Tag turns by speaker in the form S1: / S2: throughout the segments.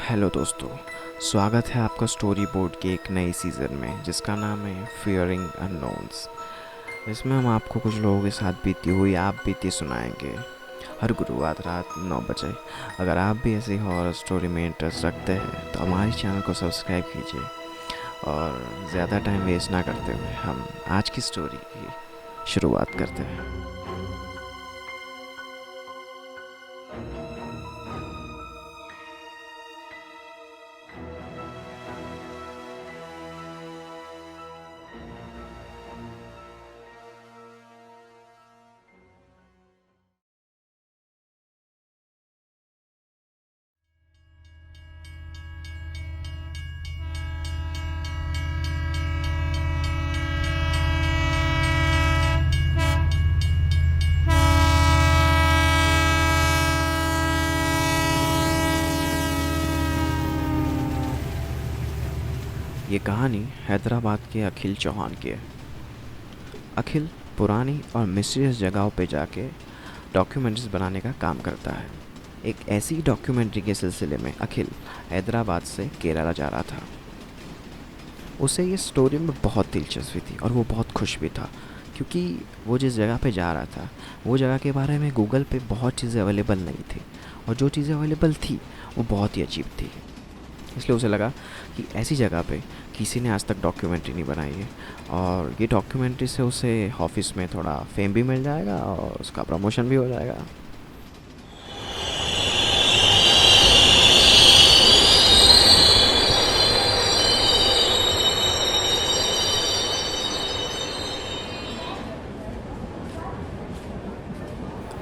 S1: Hello दोस्तों, स्वागत है आपका स्टोरी बोर्ड के एक नए सीज़न में जिसका नाम है फियरिंग अननोन्स। इसमें हम आपको कुछ लोगों के साथ बीती हुई आप बीती सुनाएंगे हर गुरुवार रात 9 बजे। अगर आप भी ऐसी हॉरर स्टोरी में इंटरेस्ट रखते हैं तो हमारे चैनल को सब्सक्राइब कीजिए और ज़्यादा टाइम वेस्ट ना करते हुए हम आज की स्टोरी की शुरुआत करते हैं। ये कहानी हैदराबाद के अखिल चौहान की है। अखिल पुरानी और मिस्टीरियस जगहों पे जाके डॉक्यूमेंट्रीज बनाने का काम करता है। एक ऐसी डॉक्यूमेंट्री के सिलसिले में अखिल हैदराबाद से केरला जा रहा था। उसे ये स्टोरी में बहुत दिलचस्पी थी और वो बहुत खुश भी था क्योंकि वो जिस जगह पे जा रहा था वो जगह के बारे में गूगल पे बहुत चीज़ें अवेलेबल नहीं थी और जो चीज़ें अवेलेबल थी वो बहुत ही अजीब थी। इसलिए उसे लगा कि ऐसी जगह पे किसी ने आज तक डॉक्यूमेंट्री नहीं बनाई है और ये डॉक्यूमेंट्री से उसे ऑफिस में थोड़ा फेम भी मिल जाएगा और उसका प्रमोशन भी हो जाएगा।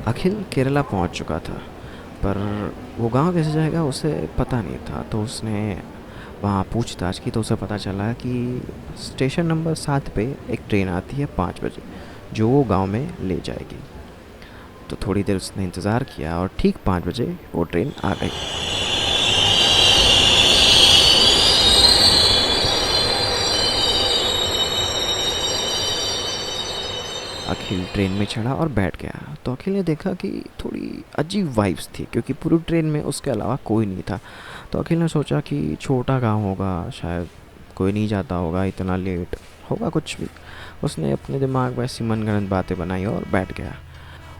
S1: अखिल केरला पहुंच चुका था पर वो गांव कैसे जाएगा उसे पता नहीं था, तो उसने वहाँ पूछताछ की तो उसे पता चला कि स्टेशन नंबर 7 पे एक ट्रेन आती है 5 बजे जो वो गांव में ले जाएगी। तो थोड़ी देर उसने इंतज़ार किया और ठीक 5 बजे वो ट्रेन आ गई। अखिल ट्रेन में चढ़ा और बैठ गया तो अखिल ने देखा कि थोड़ी अजीब वाइब्स थी क्योंकि पूरी ट्रेन में उसके अलावा कोई नहीं था। तो अखिल ने सोचा कि छोटा गांव होगा, शायद कोई नहीं जाता होगा, इतना लेट होगा कुछ भी। उसने अपने दिमाग में ऐसी मनगढ़ंत बातें बनाई और बैठ गया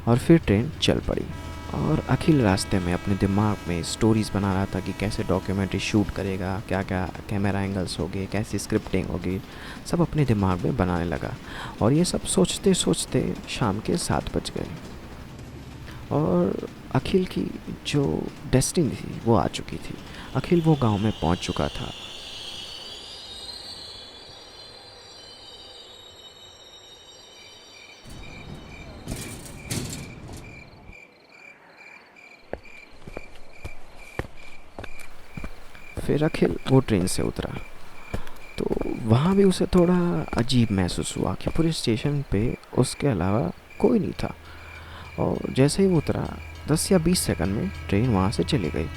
S1: और फिर ट्रेन चल पड़ी। और अखिल रास्ते में अपने दिमाग में स्टोरीज़ बना रहा था कि कैसे डॉक्यूमेंट्री शूट करेगा, क्या क्या कैमरा एंगल्स होंगे, कैसी स्क्रिप्टिंग होगी, सब अपने दिमाग में बनाने लगा। और ये सब सोचते सोचते शाम के 7 बज गए और अखिल की जो डेस्टिनी थी वो आ चुकी थी। अखिल वो गांव में पहुंच चुका था। फिर अखिल वो ट्रेन से उतरा तो वहाँ भी उसे थोड़ा अजीब महसूस हुआ कि पूरे स्टेशन पे उसके अलावा कोई नहीं था। और जैसे ही वो उतरा 10 या 20 सेकंड में ट्रेन वहाँ से चली गई।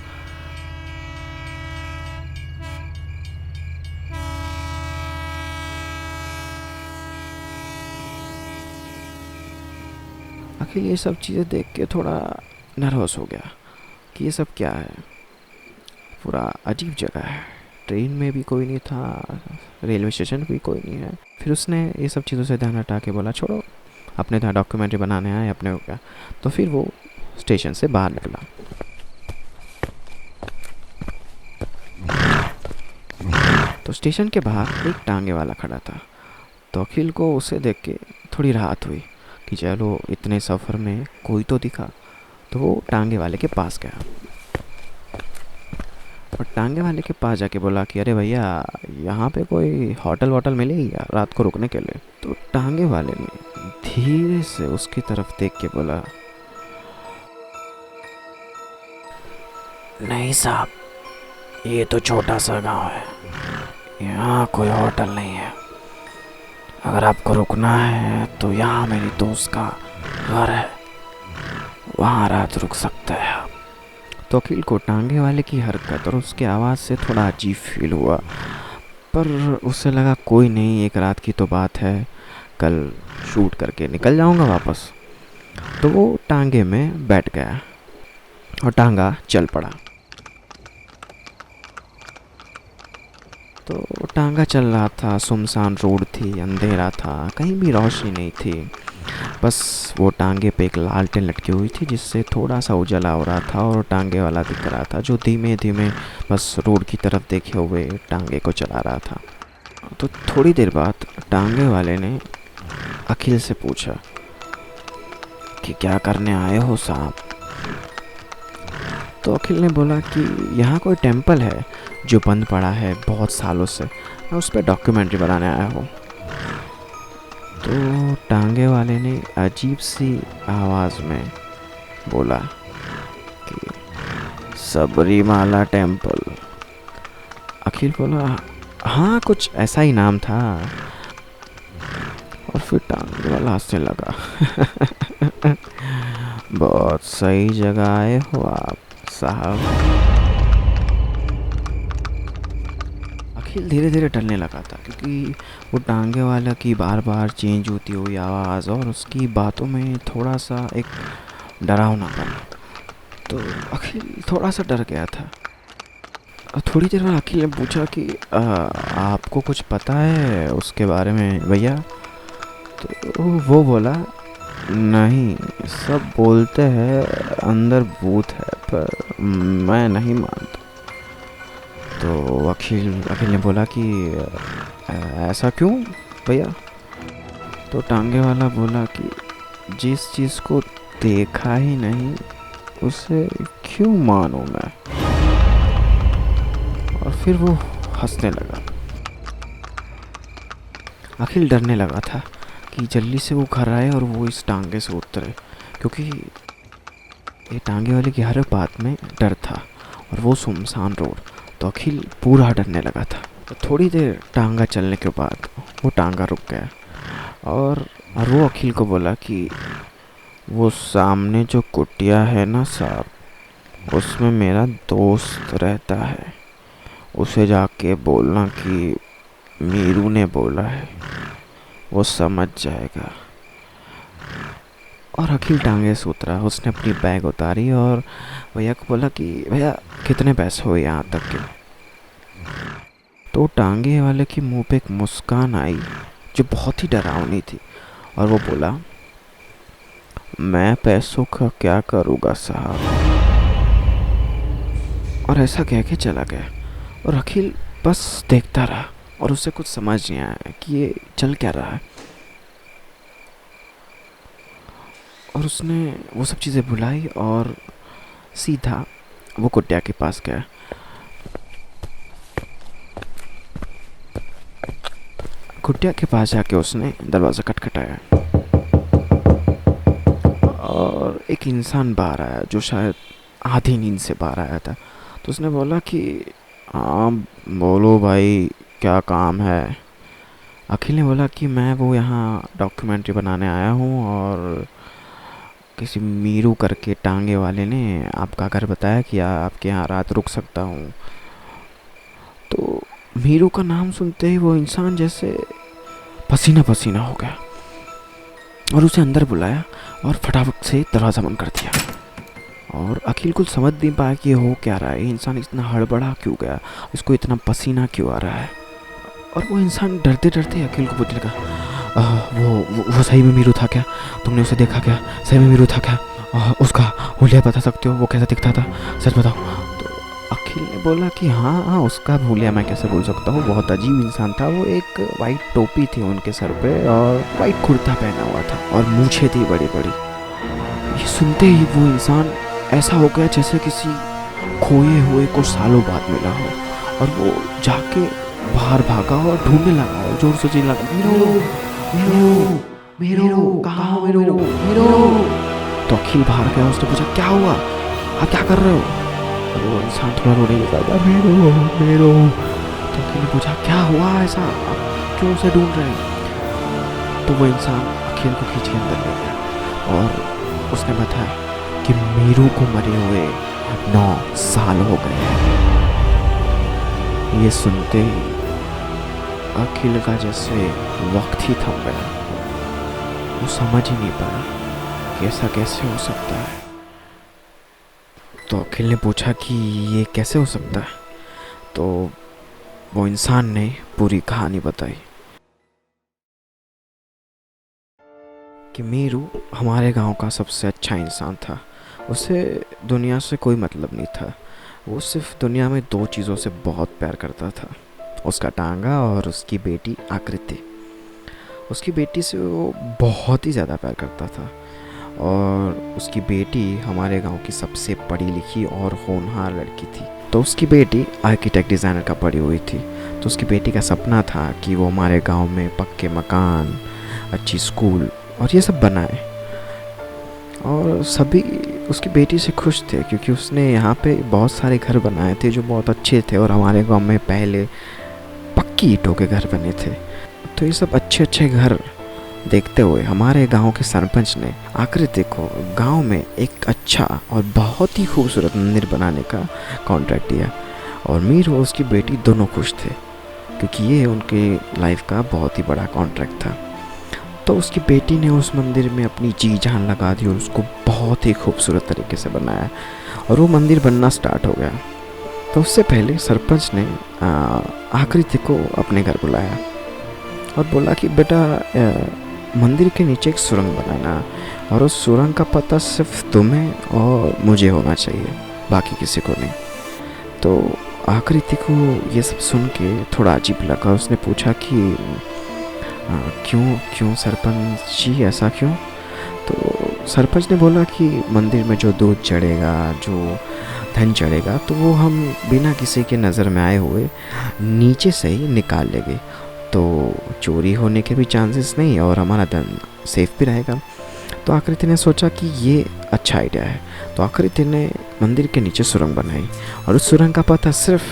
S1: अखिल ये सब चीज़ें देख के थोड़ा नर्वस हो गया कि ये सब क्या है, पूरा अजीब जगह है, ट्रेन में भी कोई नहीं था, रेलवे स्टेशन पे भी कोई नहीं है। फिर उसने ये सब चीज़ों से ध्यान हटा के बोला छोड़ो, अपने यहाँ डॉक्यूमेंट्री बनाने आए अपने को क्या। तो फिर वो स्टेशन से बाहर निकला तो स्टेशन के बाहर एक टांगे वाला खड़ा था। तो अखिल को उसे देख के थोड़ी राहत हुई कि चलो इतने सफ़र में कोई तो दिखा। तो वो टांगे वाले के पास गया और टांगे वाले के पास जाके बोला कि अरे भैया, यहाँ पे कोई होटल वोटल मिलेगी क्या रात को रुकने के लिए। तो टांगे वाले ने धीरे से उसकी तरफ देख के बोला, नहीं साहब, ये तो छोटा सा गांव है, यहाँ कोई होटल नहीं है। अगर आपको रुकना है तो यहाँ मेरी दोस्त का घर है, वहाँ रात रुक सकते हैं आप। तो अखिल को टांगे वाले की हरकत और उसकी आवाज़ से थोड़ा अजीब फील हुआ, पर उसे लगा कोई नहीं, एक रात की तो बात है, कल शूट करके निकल जाऊंगा वापस। तो वो टांगे में बैठ गया और टांगा चल पड़ा। टांगा चल रहा था, सुनसान रोड थी, अंधेरा था, कहीं भी रोशनी नहीं थी। बस वो टांगे पे एक लालटेन लटकी हुई थी जिससे थोड़ा सा उजाला हो रहा था, और टांगे वाला दिख रहा था जो धीमे धीमे बस रोड की तरफ देखे हुए टांगे को चला रहा था। तो थोड़ी देर बाद टांगे वाले ने अखिल से पूछा कि क्या करने आए हो साहब। तो अखिल ने बोला कि यहाँ कोई टेम्पल है जो बंद पड़ा है बहुत सालों से, मैं उस पर डॉक्यूमेंट्री बनाने आया हूँ। तो टांगे वाले ने अजीब सी आवाज़ में बोला कि सबरीमाला टेम्पल। अखिल बोला हाँ कुछ ऐसा ही नाम था, और फिर टांगे वाला हंसने लगा। बहुत सही जगह आए हो आप साहब। अखिल धीरे धीरे टलने लगा था क्योंकि वो टांगे वाला की बार बार चेंज होती हुई आवाज़ और उसकी बातों में थोड़ा सा एक डरावनापन। तो अखिल थोड़ा सा डर गया था। थोड़ी देर बाद अखिल ने पूछा कि आपको कुछ पता है उसके बारे में भैया? तो वो बोला नहीं, सब बोलते हैं अंदर भूत है पर मैं नहीं मानता। तो अखिल ने बोला कि ऐसा क्यों भैया? तो टांगे वाला बोला कि जिस चीज़ को देखा ही नहीं उसे क्यों मानूं मैं। और फिर वो हंसने लगा। अखिल डरने लगा था कि जल्दी से वो घर आए और वो इस टांगे से उतरे, क्योंकि ये टांगे वाले की हर बात में डर था और वो सुनसान रोड। तो अखिल पूरा डरने लगा था। तो थोड़ी देर टांगा चलने के बाद वो टांगा रुक गया, और वो अखिल को बोला कि वो सामने जो कुटिया है ना साहब, उसमें मेरा दोस्त रहता है, उसे जाके बोलना कि मीरू ने बोला है, वो समझ जाएगा। और अखिल टांगे से उतरा, उसने अपनी बैग उतारी और भैया को बोला कि भैया कितने पैसे हुए यहाँ तक के? तो टांगे वाले के मुंह पे एक मुस्कान आई जो बहुत ही डरावनी थी, और वो बोला मैं पैसों का क्या करूँगा साहब। और ऐसा कह के चला गया, और अखिल बस देखता रहा और उसे कुछ समझ नहीं आया कि ये चल क्या रहा है। और उसने वो सब चीज़ें भुलाई और सीधा वो कुटिया के पास गया। कुटिया के पास जाके उसने दरवाज़ा खटखटाया, और एक इंसान बाहर आया जो शायद आधी नींद से बाहर आया था। तो उसने बोला कि हाँ बोलो भाई क्या काम है? अखिल ने बोला कि मैं वो यहाँ डॉक्यूमेंट्री बनाने आया हूँ, और किसी मीरू करके टांगे वाले ने आपका घर बताया कि आपके यहाँ रात रुक सकता हूँ। तो मीरू का नाम सुनते ही वो इंसान जैसे पसीना पसीना हो गया, और उसे अंदर बुलाया और फटाफट से दरवाज़ा बंद कर दिया। और अखिल कुछ समझ नहीं पाया कि ये हो क्या रहा है, ये इंसान इतना हड़बड़ा क्यों गया, इसको इतना पसीना क्यों आ रहा है। और वो इंसान डरते डरते अखिल को पूछने लगा वो सही में मीरू था क्या? तुमने उसे देखा क्या? सही में मीरू था क्या? उसका हुलिया बता सकते हो, वो कैसा दिखता था, सच बताओ। तो अखिल ने बोला कि हाँ उसका हुलिया मैं कैसे बोल सकता हूँ, बहुत अजीब इंसान था वो। एक वाइट टोपी थी उनके सर पे और वाइट कुर्ता पहना हुआ था और मूछें थी बड़ी बड़ी। ये सुनते ही वो इंसान ऐसा हो गया जैसे किसी खोए हुए को सालों बाद मिला हो, और वो जाके बाहर भागा और ढूंढने लगा और जोर से चिल्ला लगा मीरू मीरू मीरू कहाँ हो मीरू मीरू। तो अखिल बाहर गया, उसने पूछा क्या हुआ, आप क्या कर रहे हो? और वो इंसान थोड़ा रोने लगा था मीरू मीरू। तो अखिल ने पूछा क्या हुआ ऐसा, आप क्यों उसे ढूंढ रहे हैं? तो वो इंसान अखिल को खींच के अंदर ले गया और उसने बताया कि मीरू को मरे हुए 9 साल हो गए हैं। ये सुनते ही अखिल का जैसे वक्त ही थम गया, वो समझ ही नहीं पाया कि ऐसा कैसे हो सकता है। तो अखिल ने पूछा कि ये कैसे हो सकता है? तो वो इंसान ने पूरी कहानी बताई कि मीरू हमारे गांव का सबसे अच्छा इंसान था। उसे दुनिया से कोई मतलब नहीं था। वो सिर्फ दुनिया में दो चीज़ों से बहुत प्यार करता था, उसका टांगा और उसकी बेटी आकृति। उसकी बेटी से वो बहुत ही ज़्यादा प्यार करता था। और उसकी बेटी हमारे गांव की सबसे पढ़ी लिखी और होनहार लड़की थी। तो उसकी बेटी आर्किटेक्ट डिज़ाइनर का पढ़ी हुई थी। तो उसकी बेटी का सपना था कि वो हमारे गांव में पक्के मकान, अच्छी स्कूल और ये सब बनाए। और सभी उसकी बेटी से खुश थे क्योंकि उसने यहाँ पे बहुत सारे घर बनाए थे जो बहुत अच्छे थे, और हमारे गांव में पहले पक्की ईंटों के घर बने थे। तो ये सब अच्छे अच्छे घर देखते हुए हमारे गांव के सरपंच ने आकृति को गांव में एक अच्छा और बहुत ही खूबसूरत मंदिर बनाने का कॉन्ट्रैक्ट दिया। और मीर और उसकी बेटी दोनों खुश थे क्योंकि ये उनके लाइफ का बहुत ही बड़ा कॉन्ट्रैक्ट था। तो उसकी बेटी ने उस मंदिर में अपनी जी जान लगा दी और उसको बहुत ही खूबसूरत तरीके से बनाया, और वो मंदिर बनना स्टार्ट हो गया। तो उससे पहले सरपंच ने आकृति को अपने घर बुलाया और बोला कि बेटा, मंदिर के नीचे एक सुरंग बनाना, और उस सुरंग का पता सिर्फ तुम्हें और मुझे होना चाहिए, बाकी किसी को नहीं। तो आकृति को ये सब सुन के थोड़ा अजीब लगा। उसने पूछा कि क्यों क्यों सरपंच जी, ऐसा क्यों? तो सरपंच ने बोला कि मंदिर में जो दूध चढ़ेगा, जो धन चढ़ेगा, तो वो हम बिना किसी के नज़र में आए हुए नीचे से ही निकाल लेंगे, तो चोरी होने के भी चांसेस नहीं और हमारा धन सेफ भी रहेगा। तो आकृति ने सोचा कि ये अच्छा आइडिया है। तो आकृति ने मंदिर के नीचे सुरंग बनाई, और उस सुरंग का पता सिर्फ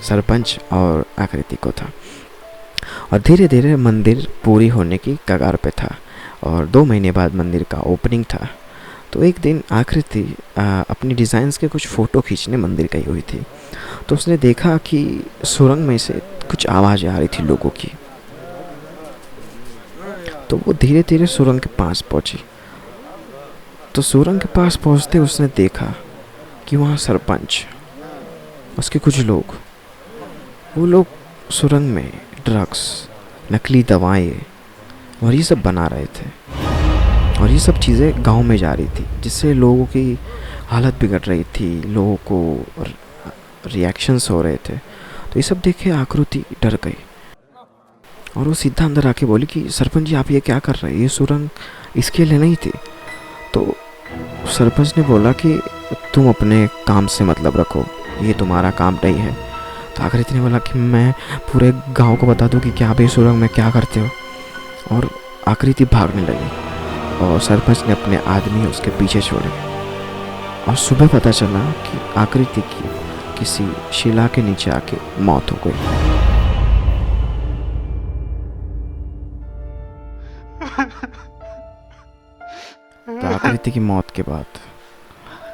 S1: सरपंच और आकृति को था। और धीरे धीरे मंदिर पूरी होने की कगार पे था, और 2 महीने बाद मंदिर का ओपनिंग था। तो एक दिन आकृति अपनी डिज़ाइंस के कुछ फ़ोटो खींचने मंदिर गई हुई थी। तो उसने देखा कि सुरंग में से कुछ आवाज़ें आ रही थी लोगों की। तो वो धीरे धीरे सुरंग के पास पहुंची। तो सुरंग के पास पहुंचते उसने देखा कि वहाँ सरपंच, उसके कुछ लोग, वो लोग सुरंग में ड्रग्स, नकली दवाएं और ये सब बना रहे थे, और ये सब चीज़ें गांव में जा रही थी, जिससे लोगों की हालत बिगड़ रही थी, लोगों को रिएक्शंस हो रहे थे। तो ये सब देखे आकृति डर गई, और वो सीधा अंदर आके बोली कि सरपंच जी, आप ये क्या कर रहे हैं? ये सुरंग इसके लिए नहीं थी। तो सरपंच ने बोला कि तुम अपने काम से मतलब रखो, ये तुम्हारा काम नहीं है। तो आकृति ने बोला कि मैं पूरे गांव को बता दूं कि क्या आप ये सुरंग में क्या करते हो। और आकृति भागने लगी, और सरपंच ने अपने आदमी उसके पीछे छोड़े। और सुबह पता चला कि आकृति की किसी शिला के नीचे आके मौत हो गई। तो आकृति की मौत के बाद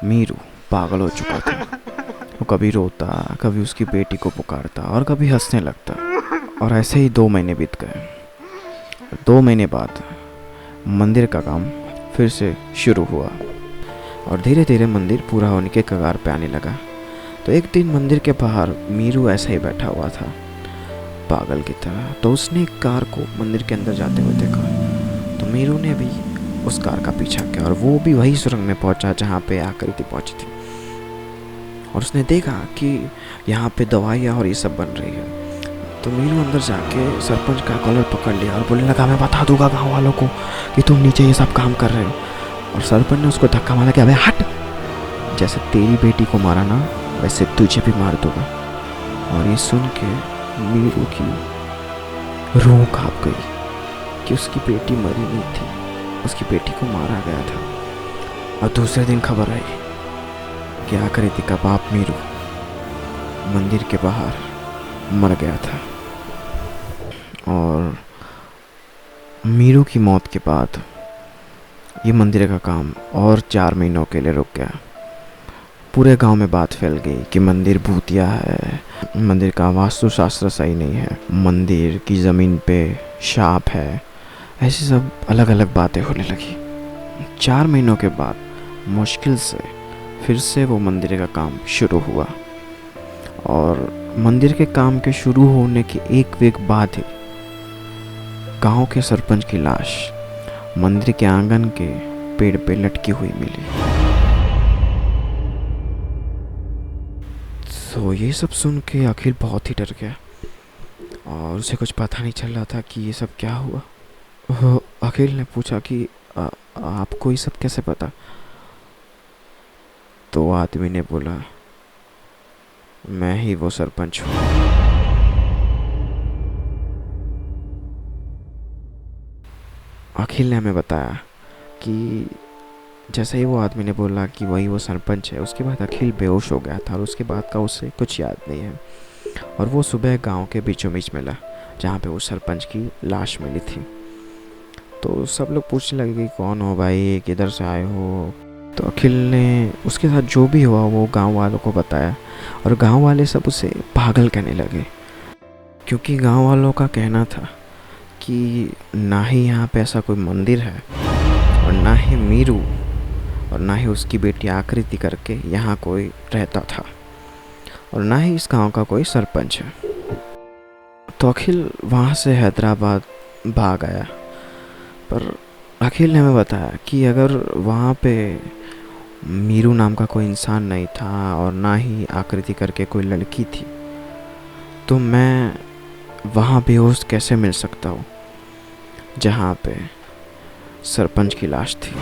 S1: मीरू पागल हो चुका था। वो कभी रोता, कभी उसकी बेटी को पुकारता और कभी हंसने लगता। और ऐसे ही 2 महीने बीत गए। 2 महीने बाद मंदिर का काम फिर से शुरू हुआ, और धीरे धीरे मंदिर पूरा होने के कगार पे आने लगा। तो एक दिन मंदिर के बाहर मीरू ऐसे ही बैठा हुआ था, पागल की तरह। तो उसने एक कार को मंदिर के अंदर जाते हुए देखा। तो मीरू ने भी उस कार का पीछा किया, और वो भी वही सुरंग में पहुंचा जहाँ पे आकृति पहुंची थी। और उसने देखा कि यहाँ पे दवाइयाँ और ये सब बन रही है। तो मीरू अंदर जाके सरपंच का कॉलर पकड़ लिया और बोलने लगा, मैं बता दूंगा गाँव वालों को कि तुम नीचे ये सब काम कर रहे हो। और सरपंच ने उसको धक्का मारा कि अबे हट, जैसे तेरी बेटी को मारा ना, वैसे तुझे भी मार दूंगा। और ये सुन के मीरू की रूह कांप गई कि उसकी बेटी मरी नहीं थी, उसकी बेटी को मारा गया था। और दूसरे दिन खबर आई कि आकृति का बाप मीरू मंदिर के बाहर मर गया था। और मीरू की मौत के बाद ये मंदिर का काम और 4 महीनों के लिए रुक गया। पूरे गांव में बात फैल गई कि मंदिर भूतिया है, मंदिर का वास्तुशास्त्र सही नहीं है, मंदिर की ज़मीन पे शाप है, ऐसी सब अलग अलग बातें होने लगी। 4 महीनों के बाद मुश्किल से फिर से वो मंदिर का काम शुरू हुआ, और मंदिर के काम के शुरू होने के एक वीक बाद ही गांव के सरपंच की लाश मंदिर के आंगन के पेड़ पे लटकी हुई मिली। तो ये सब सुन के अखिल बहुत ही डर गया और उसे कुछ पता नहीं चल रहा था कि ये सब क्या हुआ। अखिल ने पूछा कि आपको ये सब कैसे पता? तो आदमी ने बोला, मैं ही वो सरपंच हूँ। अखिल ने हमें बताया कि जैसे ही वो आदमी ने बोला कि वही वो सरपंच है, उसके बाद अखिल बेहोश हो गया था और उसके बाद का उसे कुछ याद नहीं है। और वो सुबह गांव के बीचों बीच मिला जहाँ पे उस सरपंच की लाश मिली थी। तो सब लोग पूछने लगे कि कौन हो भाई, किधर से आए हो? तो अखिल ने उसके साथ जो भी हुआ वो गांव वालों को बताया और गांव वाले सब उसे पागल कहने लगे, क्योंकि गांव वालों का कहना था कि ना ही यहाँ पे ऐसा कोई मंदिर है और ना ही मीरू और ना ही उसकी बेटी आकृति करके यहाँ कोई रहता था और ना ही इस गांव का कोई सरपंच है। तो अखिल वहाँ से हैदराबाद भाग आया, पर अखिल ने हमें बताया कि अगर वहाँ पे मीरू नाम का कोई इंसान नहीं था और ना ही आकृति करके कोई लड़की थी, तो मैं वहाँ बेहोश कैसे मिल सकता हूँ जहाँ पे सरपंच की लाश थी।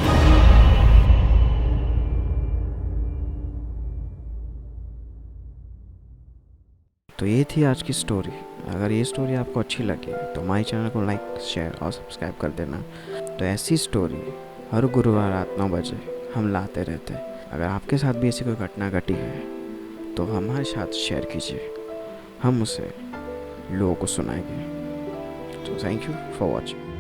S1: तो ये थी आज की स्टोरी। अगर ये स्टोरी आपको अच्छी लगी तो हमारे चैनल को लाइक, शेयर और सब्सक्राइब कर देना। तो ऐसी स्टोरी हर गुरुवार रात 9 बजे हम लाते रहते हैं। अगर आपके साथ भी ऐसी कोई घटना घटी है तो हमारे साथ शेयर कीजिए, हम उसे लोगों को सुनाएंगे। तो थैंक यू फॉर वॉचिंग।